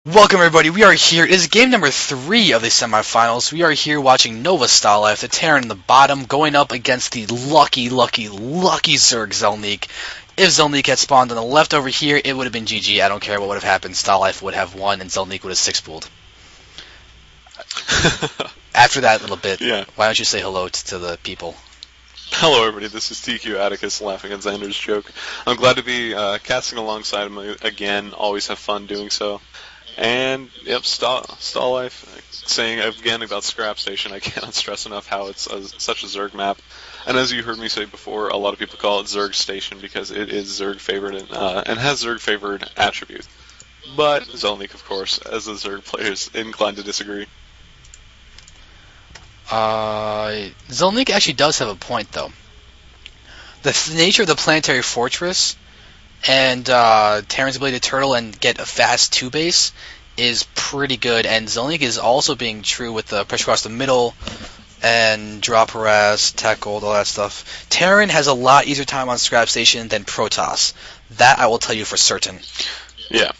Welcome everybody, we are here. It is game number 3 of the semifinals. We are here watching NOVAstalife, the Terran in the bottom, going up against the lucky Zerg Xel'Naga. If Xel'Naga had spawned on the left over here, it would have been GG. I don't care what would have happened. Stalife would have won, and Xel'Naga would have 6-pooled. After that little bit, Why don't you say hello to the people? Hello everybody, this is TQ Atticus laughing at Xander's joke. I'm glad to be casting alongside him again, always have fun doing so. And, yep, Stalife, saying again about Scrap Station, I cannot stress enough how it's such a Zerg map. And as you heard me say before, a lot of people call it Zerg Station because it is Zerg favored and has Zerg favored attributes. But Xel'Naga, of course, as a Zerg player, is inclined to disagree. Xel'Naga actually does have a point, though. The nature of the planetary fortress and Terran's ability to turtle and get a fast 2-base is pretty good, and Xel'Naga is also being true with the pressure across the middle and drop harass, tech gold, all that stuff. Terran has a lot easier time on Scrap Station than Protoss. That I will tell you for certain. Yeah.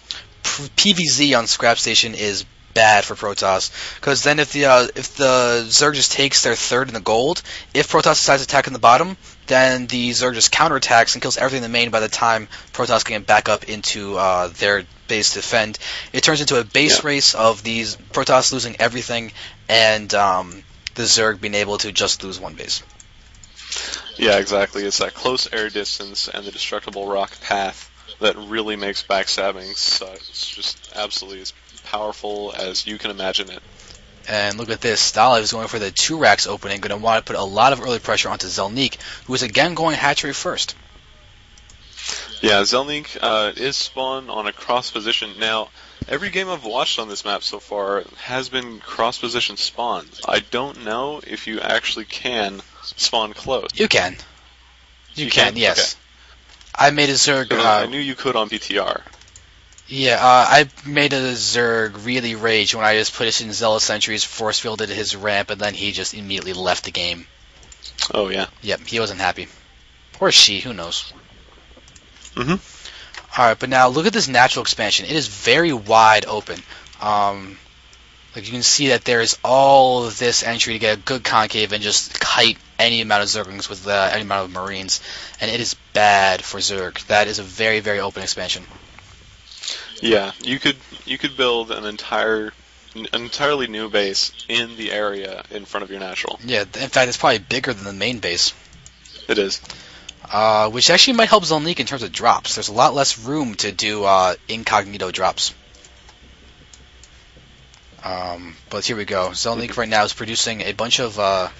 PVZ on Scrap Station is bad for Protoss, because then if the Zerg just takes their third in the gold, if Protoss decides to attack in the bottom, then the Zerg just counterattacks and kills everything in the main by the time Protoss can get back up into their base to defend. It turns into a base race of these Protoss losing everything and the Zerg being able to just lose one base. Yeah, exactly. It's that close air distance and the destructible rock path that really makes backstabbing so it's just absolutely as powerful as you can imagine it. And look at this, Stalife is going for the 2 racks opening, going to want to put a lot of early pressure onto Xel'Naga, who is again going hatchery first. Yeah, Xel'Naga is spawned on a cross position. Now, every game I've watched on this map so far has been cross position spawns. I don't know if you actually can spawn close. You can. You can, yes. Okay. I made a Zerg... I knew you could on BTR. Yeah, I made a Zerg really rage when I just put it in Zealous Sentries, force fielded his ramp, and then he just immediately left the game. Oh, yeah. Yep, he wasn't happy. Or she, who knows. Mm-hmm. Alright, but now look at this natural expansion. It is very wide open. Like you can see that there is all of this entry to get a good concave and just kite any amount of Zerglings with any amount of Marines. And it is bad for Zerg. That is a very, very open expansion. Yeah, you could build an entirely new base in the area in front of your natural. Yeah, in fact, it's probably bigger than the main base. It is. Which actually might help Xel'Naga in terms of drops. There's a lot less room to do incognito drops. But here we go. Xel'Naga right now is producing a bunch of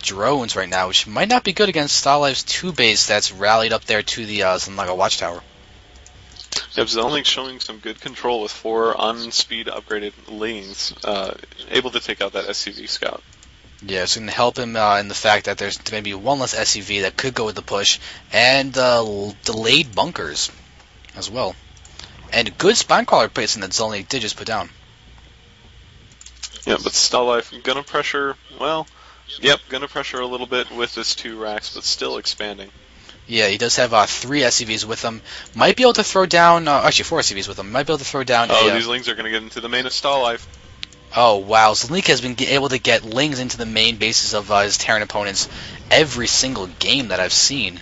drones right now, which might not be good against Stalife's 2 base that's rallied up there to the Xel'Naga watchtower. Yep, Xel'Naga showing some good control with 4 on-speed upgraded Lings, able to take out that SCV scout. Yeah, it's going to help him in the fact that there's maybe 1 less SCV that could go with the push, and delayed bunkers as well. And good spine crawler placement that Xel'Naga did just put down. Yeah, but Stalife gonna pressure, gonna pressure a little bit with this 2 racks, but still expanding. Yeah, he does have 3 SCVs with him. Might be able to throw down... actually, 4 SCVs with him. Might be able to throw down... these Lings are going to get into the main of Stalife. Oh, wow. Xel'Naga has been able to get Lings into the main bases of his Terran opponents every single game that I've seen.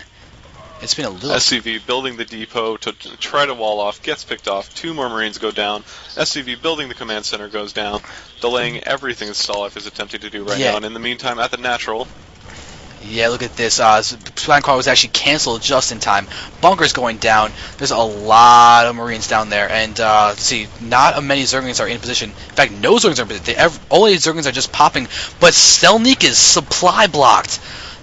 It's been a little... SCV building the depot to try to wall off, gets picked off, 2 more Marines go down. SCV building the command center goes down, delaying everything that Stalife is attempting to do right now. And in the meantime, at the natural... Yeah, look at this. Spine Crawler was actually canceled just in time. Bunker's going down. There's a lot of Marines down there. And, let's see, not many Zerglings are in position. In fact, no Zerglings are in position. Only Zerglings are just popping. But Xel'Naga is supply blocked.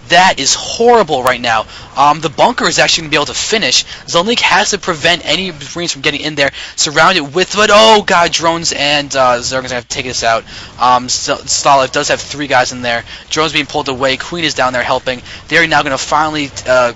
That is horrible right now. The bunker is actually going to be able to finish. Xel'Naga has to prevent any Marines from getting in there. Surrounded with, but oh god, drones and Zerglings have to take this out. Stalife does have 3 guys in there. Drones being pulled away. Queen is down there helping. They're now going to finally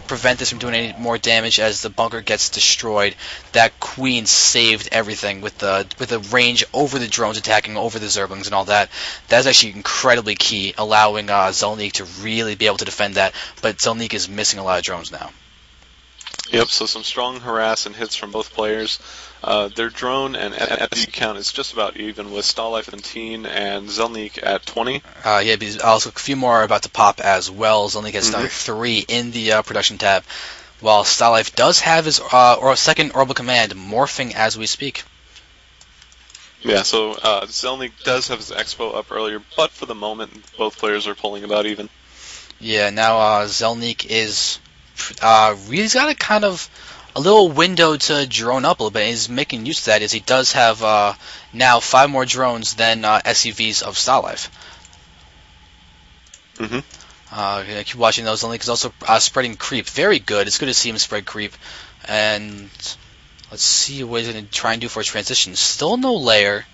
prevent this from doing any more damage as the bunker gets destroyed. That Queen saved everything with the range over the drones attacking over the Zerglings and all that. That's actually incredibly key, allowing Xel'Naga to really be able to defend that. But Xel'Naga is missing a lot of drones now. Yep, so some strong harass and hits from both players. Their drone and SC count is just about even, with StarLife at 17 and Xel'Naga at 20. Yeah, because also a few more are about to pop as well. Xel'Naga has done 3 in the production tab, while StarLife does have his second orbital command morphing as we speak. Yeah, so Xel'Naga does have his expo up earlier, but for the moment, both players are pulling about even. Yeah, now Xel'Naga is he's got a kind of a little window to drone up a little bit. He's making use of that, as he does have now 5 more drones than SCVs of StarLife. Keep watching those. Xel'Naga is also spreading creep. Very good. It's good to see him spread creep. And let's see what he's going to try and do for a transition. Still no layer.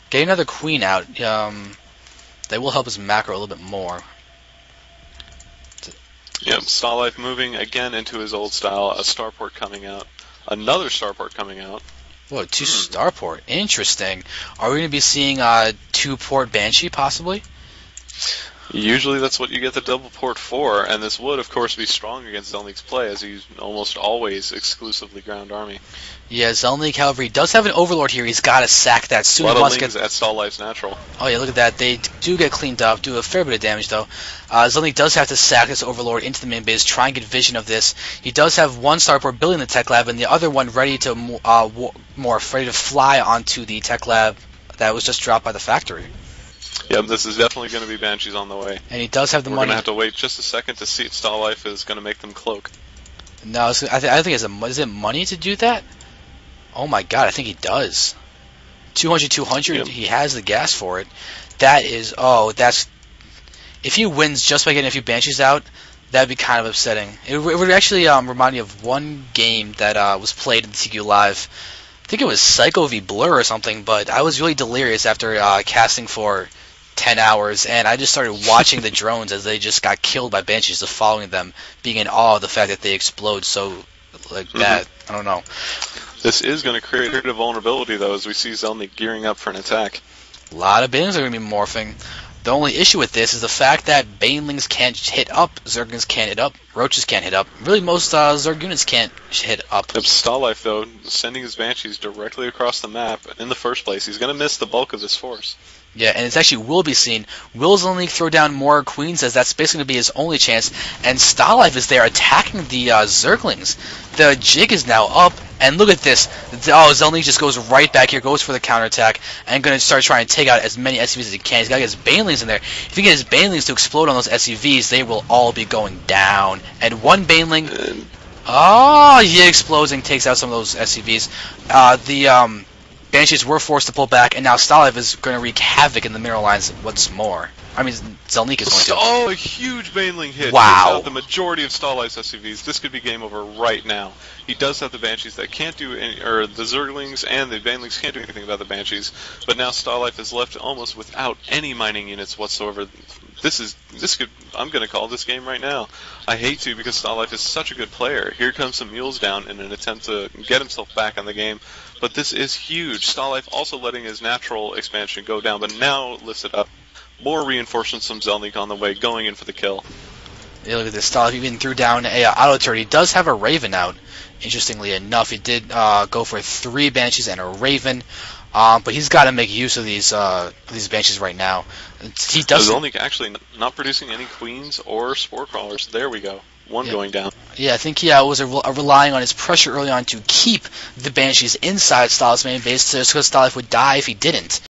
Get another queen out. That will help his macro a little bit more. Yep, StarLife moving again into his old style. A starport coming out. Another starport coming out. Whoa, 2 starport. Interesting. Are we going to be seeing 2-port Banshee, possibly? Usually that's what you get the double port for, and this would, of course, be strong against Xel'Naga's play, as he's almost always exclusively ground army. Yeah, Xel'Naga, however, he does have an Overlord here. He's got to sack that soon. A lot of lings at StarLife's natural. Oh yeah, look at that. They do get cleaned up, do a fair bit of damage, though. Xel'Naga does have to sack this Overlord into the main base, try and get vision of this. He does have one starport building the tech lab, and the other one ready to ready to fly onto the tech lab that was just dropped by the factory. Yep, this is definitely going to be Banshees on the way. And he does have the money. We're going to have to wait just a second to see if StarLife is going to make them cloak. No, I think is it money to do that? Oh my god, I think he does. 200, yep. He has the gas for it. That is, that's... If he wins just by getting a few Banshees out, that'd be kind of upsetting. It would actually remind me of one game that was played in the TQ Live. I think it was Psycho v Blur or something, but I was really delirious after casting for 10 hours, and I just started watching the drones as they just got killed by Banshees, just following them, being in awe of the fact that they explode so like that. I don't know. This is going to create a vulnerability, though, as we see Xel'Naga gearing up for an attack. A lot of Banelings are going to be morphing. The only issue with this is the fact that Banelings can't hit up, Zerglings can't hit up, Roaches can't hit up. Really, most Zerg units can't hit up. StarLife, though, sending his Banshees directly across the map in the first place. He's going to miss the bulk of this force. Yeah, and it's actually will be seen. Will Xel'Naga throw down more queens, as that's basically going to be his only chance. And StarLife is there attacking the Zerglings. The jig is now up, and look at this. Xel'Naga just goes right back here, goes for the counterattack, and going to start trying to take out as many SCVs as he can. He's got to get his Banelings in there. If he gets his Banelings to explode on those SCVs, they will all be going down. And one Baneling... he explodes and takes out some of those SCVs. The Banshees were forced to pull back, and now StarLife is going to wreak havoc in the mineral lines once more. I mean, Xel'Naga is going to. Oh, a huge Baneling hit. Wow. Takes out the majority of StarLife's SCVs. This could be game over right now. He does have the Banshees that can't do any, or the Zerglings and the Banelings can't do anything about the Banshees, but now StarLife is left almost without any mining units whatsoever. I'm going to call this game right now. I hate to, because StarLife is such a good player. Here comes some mules down in an attempt to get himself back on the game, but this is huge. StarLife also letting his natural expansion go down, but now lifts it up. More reinforcements from Xel'Naga on the way, going in for the kill. Yeah, look at this. StarLife even threw down a auto turret. He does have a Raven out, interestingly enough. He did go for 3 Banshees and a Raven, but he's got to make use of these Banshees right now. He does. Xel'Naga actually not producing any Queens or Spore Crawlers. There we go. One going down. Yeah, I think he was relying on his pressure early on to keep the Banshees inside StarLife's main base, just because StarLife would die if he didn't.